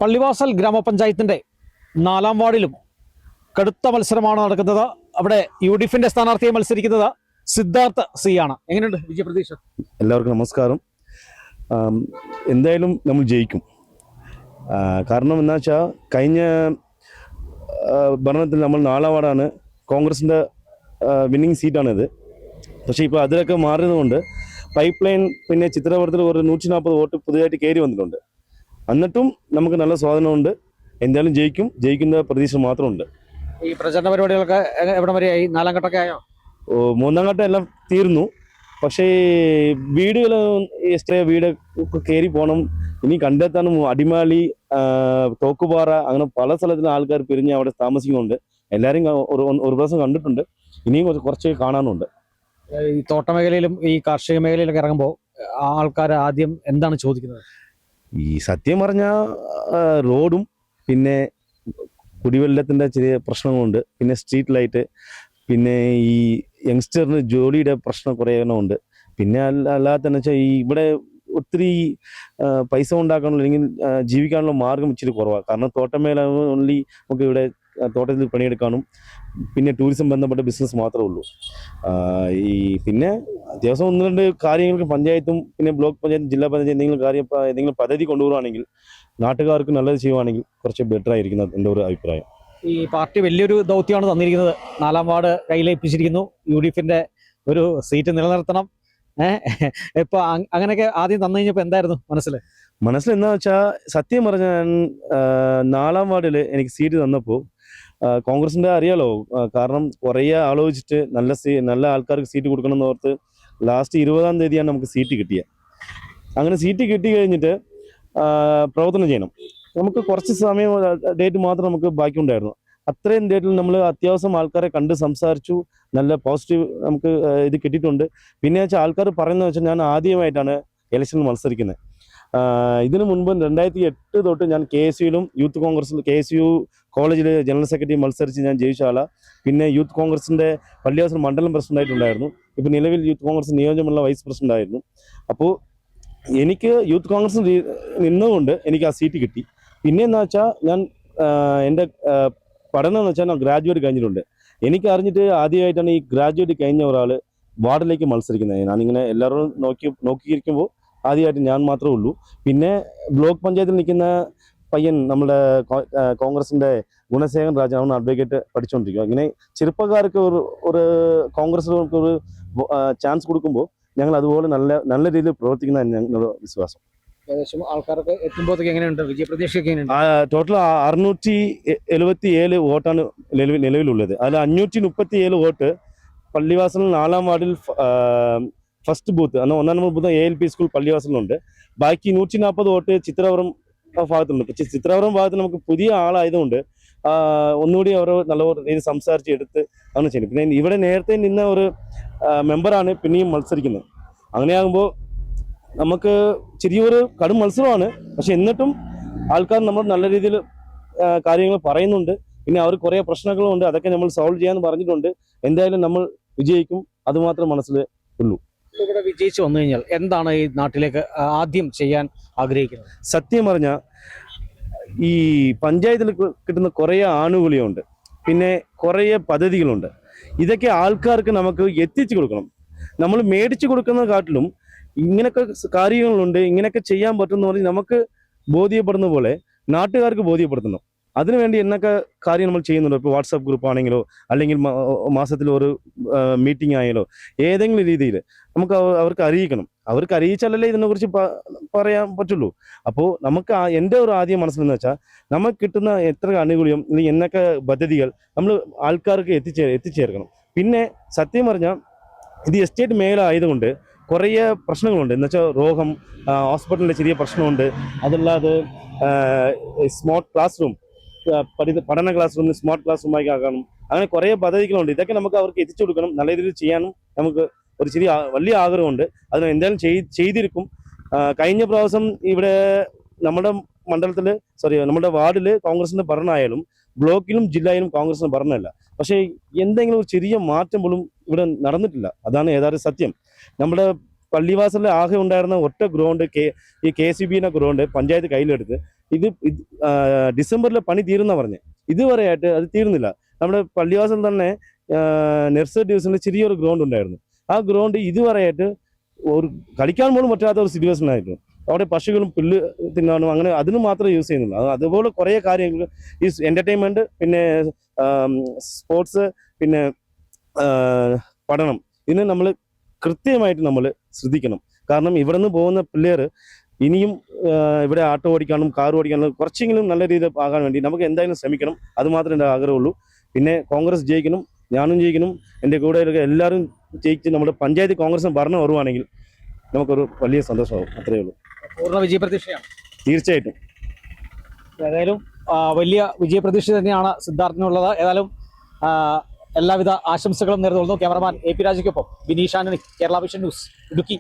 പള്ളിവാസൽ ഗ്രാമപഞ്ചായത്തിന്റെ 4-ാം വാർഡിലും കടുത്ത മത്സരമാണ് നടക്കുന്നത്. അവിടെ UDFന്റെ സ്ഥാനാർത്ഥിയെ മത്സരിക്കുന്നത് സിദ്ധാർത്ഥ സി ആണ്. എങ്ങനെയുണ്ട് വിജയപ്രതീക്ഷ? എല്ലാവർക്കും നമസ്കാരം. എന്തായാലും നമ്മൾ ജയിക്കും. കാരണം എന്താ വെച്ചാൽ കഴിഞ്ഞ ഭരണത്തിൽ നമ്മൾ 4-ാം വാർഡാണ്, കോൺഗ്രസിൻ്റെ വിന്നിങ് സീറ്റാണിത്. പക്ഷേ ഇപ്പോൾ അതിലൊക്കെ മാറിയതുകൊണ്ട് പൈപ്പ് ലൈൻ പിന്നെ ചിത്രപുരത്തിൽ ഒരു 140 വോട്ട് പുതിയതായിട്ട് കയറി വന്നിട്ടുണ്ട്. എന്നിട്ടും നമുക്ക് നല്ല സ്വാധീനമുണ്ട്. എന്തായാലും ജയിക്കുന്ന പ്രതീക്ഷ മാത്രമുണ്ട്. ഈ പ്രചരണ പരിപാടികളൊക്കെ എവിടെ വരെയായി? 4-ാം ഘട്ടമൊക്കെ ആയോ? 3-ാം ഘട്ടം എല്ലാം തീർന്നു. പക്ഷേ വീടുകൾ എക്സ്ട്രാ വീട് കയറി പോകണം. ഇനി കണ്ടെത്താനും അടിമാലി, തോക്കുപാറ അങ്ങനെ പല സ്ഥലത്തിലും ആൾക്കാർ പിരിഞ്ഞ് അവിടെ താമസിക്കുന്നുണ്ട്. എല്ലാവരും ഒരു പ്രാവശ്യം കണ്ടിട്ടുണ്ട്. ഇനിയും കുറച്ച് കാണാനുണ്ട്. ഈ തോട്ടമേഖലയിലും ഈ കാർഷിക മേഖലയിലൊക്കെ ഇറങ്ങുമ്പോൾ ആൾക്കാർ ആദ്യം എന്താണ് ചോദിക്കുന്നത്? ഈ സത്യം പറഞ്ഞാൽ റോഡും പിന്നെ കുടിവെള്ളത്തിൻ്റെ ചെറിയ പ്രശ്നങ്ങളുണ്ട്, പിന്നെ സ്ട്രീറ്റ് ലൈറ്റ്, പിന്നെ ഈ യങ്സ്റ്ററിന് ജോലിയുടെ പ്രശ്നം കുറേ എണ്ണമുണ്ട്. പിന്നെ അല്ലാതെ തന്നെ വെച്ചാൽ ഈ ഇവിടെ ഒത്തിരി പൈസ ഉണ്ടാക്കാനുള്ള അല്ലെങ്കിൽ ജീവിക്കാനുള്ള മാർഗം ഇച്ചിരി കുറവാണ്. കാരണം തോട്ടമേഖല ഓൺലി നമുക്ക് ഇവിടെ തോട്ടത്തിൽ പണിയെടുക്കാനും പിന്നെ ടൂറിസം ബന്ധപ്പെട്ട ബിസിനസ് മാത്രമേ ഉള്ളൂ. പിന്നെ അത്യാവശ്യം 1-2 കാര്യങ്ങൾക്ക് പഞ്ചായത്തും പിന്നെ ബ്ലോക്ക് പഞ്ചായത്തും ജില്ലാ പഞ്ചായത്ത് എന്തെങ്കിലും പദ്ധതി കൊണ്ടുവരുവാണെങ്കിൽ നാട്ടുകാർക്ക് നല്ലത് ചെയ്യുവാണെങ്കിൽ കുറച്ച് ബെറ്റർ ആയിരിക്കുന്നത് എൻ്റെ ഒരു അഭിപ്രായം. ഈ പാർട്ടി വലിയൊരു ദൗത്യമാണ് തന്നിരിക്കുന്നത്. 4-ാം വാർഡ് കയ്യിലേൽപ്പിച്ചിരിക്കുന്നു. UDFന്റെ ഒരു സീറ്റ് നിലനിർത്തണം. ഇപ്പൊ അങ്ങനെയൊക്കെ ആദ്യം തന്നു കഴിഞ്ഞപ്പോൾ എന്തായിരുന്നു മനസ്സിൽ എന്താ വെച്ചാൽ സത്യം പറഞ്ഞാൽ 4-ാം വാർഡിൽ എനിക്ക് സീറ്റ് തന്നപ്പോൾ കോൺഗ്രസിന്റെ അറിയാലോ, കാരണം കുറേ ആലോചിച്ചിട്ട് നല്ല ആൾക്കാർക്ക് സീറ്റ് കൊടുക്കണം എന്ന് ഓർത്ത് ലാസ്റ്റ് 20-ാം തീയതിയാണ് നമുക്ക് സീറ്റ് കിട്ടിയത്. അങ്ങനെ സീറ്റ് കിട്ടി കഴിഞ്ഞിട്ട് പ്രവർത്തനം ചെയ്യണം. നമുക്ക് കുറച്ച് സമയം ഡേറ്റ് മാത്രം നമുക്ക് ബാക്കിയുണ്ടായിരുന്നു. അത്രയും ഡേറ്റിൽ നമ്മൾ അത്യാവശ്യം ആൾക്കാരെ കണ്ട് സംസാരിച്ചു. നല്ല പോസിറ്റീവ് നമുക്ക് ഇത് കിട്ടിയിട്ടുണ്ട്. പിന്നെ വെച്ചാൽ ആൾക്കാർ പറയുന്നത് വെച്ചാൽ ഞാൻ ആദ്യമായിട്ടാണ് ഇലക്ഷനിൽ മത്സരിക്കുന്നത്. ഇതിനു മുൻപ് 2008 തൊട്ട് ഞാൻ KSUവിലും യൂത്ത് കോൺഗ്രസിൽ KSU കോളേജിൽ ജനറൽ സെക്രട്ടറി മത്സരിച്ച് ഞാൻ ജയിച്ച ആളാണ്. പിന്നെ യൂത്ത് കോൺഗ്രസിൻ്റെ പള്ളിവാസൽ മണ്ഡലം പ്രസിഡൻ്റായിട്ടുണ്ടായിരുന്നു. ഇപ്പോൾ നിലവിൽ യൂത്ത് കോൺഗ്രസ് നിയോജകമണ്ഡല വൈസ് പ്രസിഡന്റ് ആയിരുന്നു. അപ്പോൾ എനിക്ക് യൂത്ത് കോൺഗ്രസ് നിന്നുകൊണ്ട് എനിക്ക് ആ സീറ്റ് കിട്ടി. പിന്നെ എന്താ വെച്ചാൽ ഞാൻ എൻ്റെ പഠനം എന്ന് വെച്ചാൽ ഞാൻ ഗ്രാജുവേറ്റ് കഴിഞ്ഞിട്ടുണ്ട്. എനിക്ക് അറിഞ്ഞിട്ട് ആദ്യമായിട്ടാണ് ഈ ഗ്രാജുവേറ്റ് കഴിഞ്ഞ ഒരാൾ വാർഡിലേക്ക് മത്സരിക്കുന്നത്. ഞാനിങ്ങനെ എല്ലാവരും നോക്കിയിരിക്കുമ്പോൾ ആദ്യമായിട്ട് ഞാൻ മാത്രമേ ഉള്ളൂ. പിന്നെ ബ്ലോക്ക് പഞ്ചായത്തിൽ നിൽക്കുന്ന പയ്യൻ നമ്മുടെ കോൺഗ്രസിൻ്റെ ഗുണസേഖരൻ രാജ, അവൻ അഡ്വക്കേറ്റ് പഠിച്ചുകൊണ്ടിരിക്കുക. ഇങ്ങനെ ചെറുപ്പക്കാർക്ക് ഒരു കോൺഗ്രസിലേക്ക് ഒരു ചാൻസ് കൊടുക്കുമ്പോൾ ഞങ്ങൾ അതുപോലെ നല്ല രീതിയിൽ പ്രവർത്തിക്കുന്നതാണ് ഞങ്ങളുടെ വിശ്വാസം. ഏകദേശം ആൾക്കാർക്ക് എത്തുമ്പോഴത്തേക്ക് എങ്ങനെയുണ്ട് വിജയപ്രതീക്ഷ? ടോട്ടൽ 677 വോട്ടാണ് നിലവിലുള്ളത്. അതിൽ 537 വോട്ട് പള്ളിവാസൽ 4-ാം വാർഡിൽ ഫസ്റ്റ് ബൂത്ത്, എന്നാൽ 1-ാം നമ്പർ ബൂത്ത് ALP സ്കൂൾ പള്ളിവാസലുണ്ട്. ബാക്കി 140 വോട്ട് ചിത്രപുരം ഭാഗത്തുണ്ട്. പക്ഷേ ചിത്രപുരം ഭാഗത്ത് നമുക്ക് പുതിയ ആളായതുകൊണ്ട് ഒന്നുകൂടി അവർ നല്ല രീതിയിൽ സംസാരിച്ച് എടുത്ത് അങ്ങനെ ചെയ്യും. പിന്നെ ഇവിടെ നേരത്തെ നിന്ന ഒരു മെമ്പറാണ് പിന്നെയും മത്സരിക്കുന്നത്. അങ്ങനെയാകുമ്പോൾ നമുക്ക് ചെറിയൊരു കടും മത്സരമാണ്. പക്ഷെ എന്നിട്ടും ആൾക്കാർ നമ്മൾ നല്ല രീതിയിൽ കാര്യങ്ങൾ പറയുന്നുണ്ട്. പിന്നെ അവർ കുറേ പ്രശ്നങ്ങളുണ്ട്, അതൊക്കെ നമ്മൾ സോൾവ് ചെയ്യാമെന്ന് പറഞ്ഞിട്ടുണ്ട്. എന്തായാലും നമ്മൾ വിജയിക്കും, അതുമാത്രം മനസ്സിൽ ഉള്ളൂ. ഇവിടെ വിജയിച്ചു വന്നു കഴിഞ്ഞാൽ എന്താണ് ഈ നാട്ടിലേക്ക് ആദ്യം ചെയ്യാൻ ആഗ്രഹിക്കുന്നത്? സത്യം പറഞ്ഞാൽ ഈ പഞ്ചായത്തിൽ കിട്ടുന്ന കുറേ ആനുകൂല്യമുണ്ട്, പിന്നെ കുറേ പദ്ധതികളുണ്ട്. ഇതൊക്കെ ആൾക്കാർക്ക് നമുക്ക് എത്തിച്ചു കൊടുക്കണം. നമ്മൾ മേടിച്ചു കൊടുക്കുന്ന കാട്ടിലും ഇങ്ങനെയൊക്കെ കാര്യങ്ങളുണ്ട്, ഇങ്ങനെയൊക്കെ ചെയ്യാൻ പറ്റുമെന്ന് പറഞ്ഞ് നമുക്ക് ബോധ്യപ്പെടുന്ന പോലെ നാട്ടുകാർക്ക് ബോധ്യപ്പെടുത്തണം. അതിനുവേണ്ടി എന്നൊക്കെ കാര്യം നമ്മൾ ചെയ്യുന്നുണ്ട്. ഇപ്പോൾ വാട്സാപ്പ് ഗ്രൂപ്പ് ആണെങ്കിലോ അല്ലെങ്കിൽ മാസത്തിൽ ഒരു മീറ്റിംഗ് ആയാലോ ഏതെങ്കിലും രീതിയിൽ നമുക്ക് അവർക്ക് അറിയിക്കണം. അവർക്ക് അറിയിച്ചാലല്ലേ ഇതിനെക്കുറിച്ച് പറയാൻ പറ്റുള്ളൂ. അപ്പോൾ നമുക്ക് എൻ്റെ ഒരു ആദ്യം മനസ്സിലെന്ന് വെച്ചാൽ നമുക്ക് കിട്ടുന്ന എത്ര ആനുകൂല്യം അല്ലെങ്കിൽ എന്നൊക്കെ പദ്ധതികൾ നമ്മൾ ആൾക്കാർക്ക് എത്തിച്ചേർക്കണം. പിന്നെ സത്യം പറഞ്ഞാൽ ഇത് എസ്റ്റേറ്റ് മേഖല ആയതുകൊണ്ട് കുറേ പ്രശ്നങ്ങളുണ്ട്. എന്നുവെച്ചാൽ രോഗം, ഹോസ്പിറ്റലിൻ്റെ ചെറിയ പ്രശ്നമുണ്ട്. അതല്ലാതെ സ്മാർട്ട് ക്ലാസ് റൂം, പഠന ക്ലാസ് റൂമിന് സ്മാർട്ട് ക്ലാസ് റൂമായി ആക്കണം. അങ്ങനെ കുറേ പദ്ധതികളുണ്ട്. ഇതൊക്കെ നമുക്ക് അവർക്ക് എത്തിച്ചു കൊടുക്കണം. നല്ല രീതിയിൽ ചെയ്യാനും നമുക്ക് ഒരു വലിയ ആഗ്രഹമുണ്ട്. അതിന് എന്തായാലും ചെയ്തിരിക്കും. കഴിഞ്ഞ പ്രാവശ്യം ഇവിടെ നമ്മുടെ നമ്മുടെ വാർഡിൽ കോൺഗ്രസിൻ്റെ ഭരണമായാലും ബ്ലോക്കിലും ജില്ലയിലും കോൺഗ്രസിന് ഭരണമല്ല. പക്ഷേ എന്തെങ്കിലും ഒരു ചെറിയ മാറ്റം പോലും ഇവിടെ നടന്നിട്ടില്ല. അതാണ് യഥാർത്ഥ സത്യം. നമ്മുടെ പള്ളിവാസലിൽ ആകെ ഉണ്ടായിരുന്ന ഒറ്റ ഗ്രൗണ്ട് ഈ KCB ഗ്രൗണ്ട് പഞ്ചായത്ത് കയ്യിലെടുത്ത് ഡിസംബറിൽ പണി തീരുന്ന പറഞ്ഞ്, ഇതുവരെയായിട്ട് അത് തീർന്നില്ല. നമ്മുടെ പള്ളിവാസൽ തന്നെ നഴ്സറി ഡിവിഷനിൽ ചെറിയൊരു ഗ്രൗണ്ട് ഉണ്ടായിരുന്നു. ആ ഗ്രൗണ്ട് ഇതുവരെയായിട്ട് ഒരു കളിക്കാൻ പോലും പറ്റാത്ത ഒരു സിറ്റുവേഷൻ ആയിരുന്നു. അവിടെ പശുക്കളും പുല്ല് തിന്നാനും അങ്ങനെ അതിന് മാത്രമേ യൂസ് ചെയ്യുന്നുള്ളൂ. അതുപോലെ കുറേ കാര്യങ്ങൾ ഈ എന്റർടൈൻമെന്റ്, പിന്നെ സ്പോർട്സ്, പിന്നെ പഠനം, ഇതിനെ നമ്മൾ കൃത്യമായിട്ട് നമ്മൾ ശ്രദ്ധിക്കണം. കാരണം ഇവിടെ നിന്ന് പോകുന്ന പിള്ളേർ ഇനിയും ഇവിടെ ആട്ടോ ഓടിക്കാനും കാർ ഓടിക്കാനും കുറച്ചെങ്കിലും നല്ല രീതിയിൽ ആകാൻ വേണ്ടി നമുക്ക് എന്തായാലും ശ്രമിക്കണം. അത് മാത്രമേ എൻ്റെ ആഗ്രഹമുള്ളൂ. പിന്നെ കോൺഗ്രസ് ജയിക്കണം, ഞാനും ജയിക്കണം, എൻ്റെ കൂടെ എല്ലാവരും ജയിച്ച് നമ്മുടെ പഞ്ചായത്ത് കോൺഗ്രസിന് ഭരണം വരുവാണെങ്കിൽ നമുക്കൊരു വലിയ സന്തോഷമാകും. അത്രയേ ഉള്ളൂ. പൂർണ്ണ വിജയപ്രതീക്ഷയാണ്. തീർച്ചയായിട്ടും. ഏതായാലും വലിയ വിജയപ്രതീക്ഷ തന്നെയാണ് സിദ്ധാർത്ഥിനുള്ളത്. ഏതായാലും എല്ലാവിധ ആശംസകളും നേർന്നുകൊള്ളുന്നു. ക്യാമറമാൻ AP രാജയ്ക്കൊപ്പം ബിനീഷ് ആന്റണി, കേരള വിഷൻ ന്യൂസ്, ഇടുക്കി.